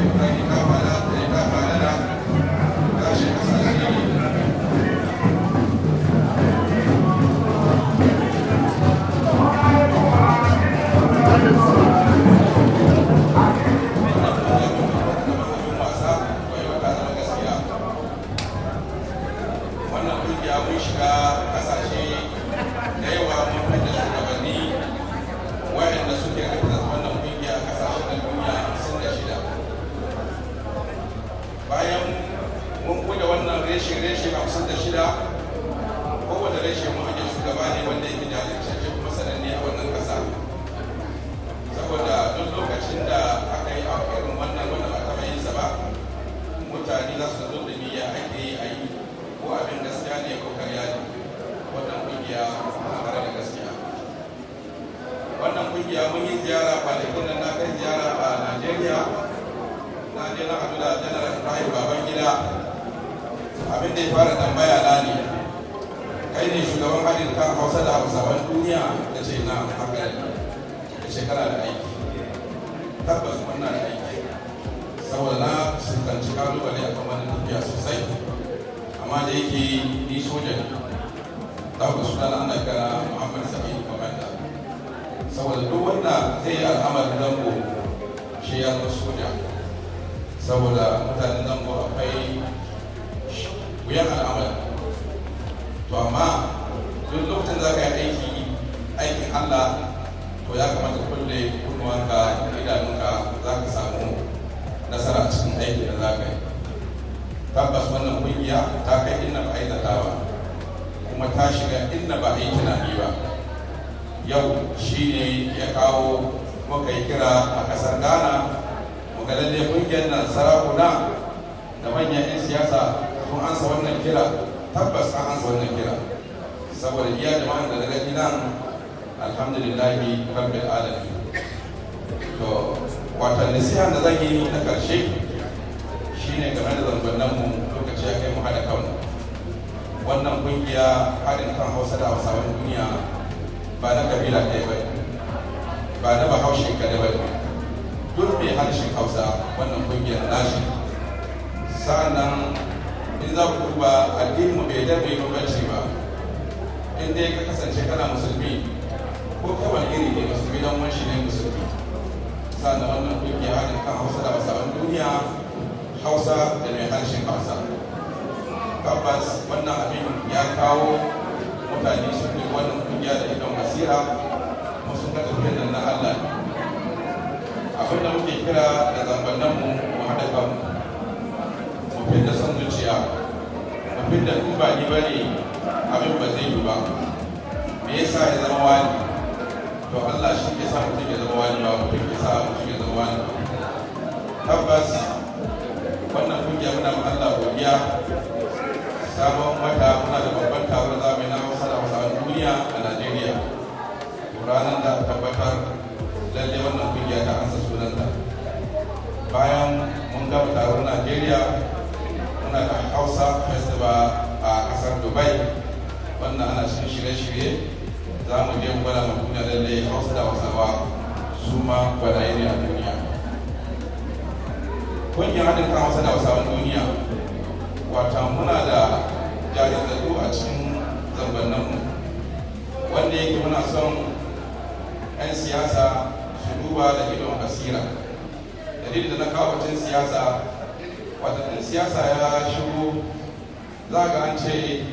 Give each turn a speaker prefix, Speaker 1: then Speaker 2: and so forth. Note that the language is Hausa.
Speaker 1: kokari ka fara da ka fara da kashin kasashe wannan kungiya mun shiga kasashe da yawa mun fita shugabanni waɗanda suke rikta wannan kungiya a kasashen duniya 56 bayan mun buɗe wannan reshe 56 kowane reshe mun ajiye shugaba ne wanda yake jajirtacce kuma sananne a wannan ƙasa saboda duk lokacin da aka yi irin wannan wanda ba taɓa yin sa ba mutane za su zo da niyya ake yi a yi ko abin gaskiya ne ko karya ne wannan kungiya na tare da gaskiya wannan kungiya mun yi ziyara kwanakin nan na kai ziyara a Najeriya na je na haɗu da Janar Ibrahim Babangida abin da ya fara tambaya na ne kai ne shugaban haɗin kan Hausa da Hausawan duniya da ce na haka ne da shekara da aiki tabbas wannan da aiki saboda na fuskanci kalubale a kan wannan tafiya sosai amma da yake ni soja ne da ku suna da ana kira Muhammad Sami Komanda saboda duk wanda zai yi al'amarin zango shi ya zama soja saboda mutanen zango akwai wuyan al'amari to amma duk lokacin za ka yi aikin Allah to ya kamata kulle kunnuwanka idanunka za ka samu nasara a cikin aikin da za ka yi tabbas wannan kungiya ta kai inda ba a yi zatawa kuma ta shiga inda ba a yi tunani ba yau shi ne ya kawo muka yi kira a ƙasar Ghana muga lalle kungiyar nan sarakuna da manyan 'yan siyasa sun ansa wannan kira tabbas an ansa wannan kira saboda iya jama'an da daga nan alhamdulillahi rabbil alamin to watan nasiha da zan yi na karshe shine game da zangonnan mu lokaci ya kai mu hada kanmu wannan kungiya haɗin kan Hausa da Hausawan duniya ba na kabila ɗaya ba ba na bahaushe kada ba duk mai harshen Hausa wannan kungiyar nashi sa'annan in za ku duba addinin mu bai dabe bambanci ba in dai ka kasance kana musulmi ko kawai iri ne musulmi don wani ne musulmi sa'annan wannan kungiya haɗin kan Hausa da Hausawan duniya Hausa da mai harshen Hausa tabbas wannan abin ya kawo mutane sun yi wannan kungiya da idon basira kuma sun ga tafiyar na Allah abin da muke kira da zambannan mu haɗa kanmu mu fidda son zuciya mu fidda in ba ni bane abin ba zai yi ba me yasa ya zama wani to Allah shi ke sa mutum ya zama wani ba mutum ke sa mutum ya zama wani tabbas wannan kungiya muna ma Allah godiya sabon wata muna da babban taron zamani na Hausa da Hausawan duniya a Najeriya ranar da tabbatar lalle wannan kungiya ta ansa sunanta bayan mun gama taron Najeriya muna da Hausa Festival a kasar Dubai wannan ana cikin shirye-shirye za mu je gwada ma duniya lalle Hausa da Hausawa su ma gwadaye ne a duniya kungiyar haɗin kan Hausa da Hausawan duniya wata muna da jajirtattu a cikin zangonninmu wanda yake muna son 'yan siyasa su duba da idon basira dalilin da na kawo batun siyasa wata siyasa ya shigo za ga an ce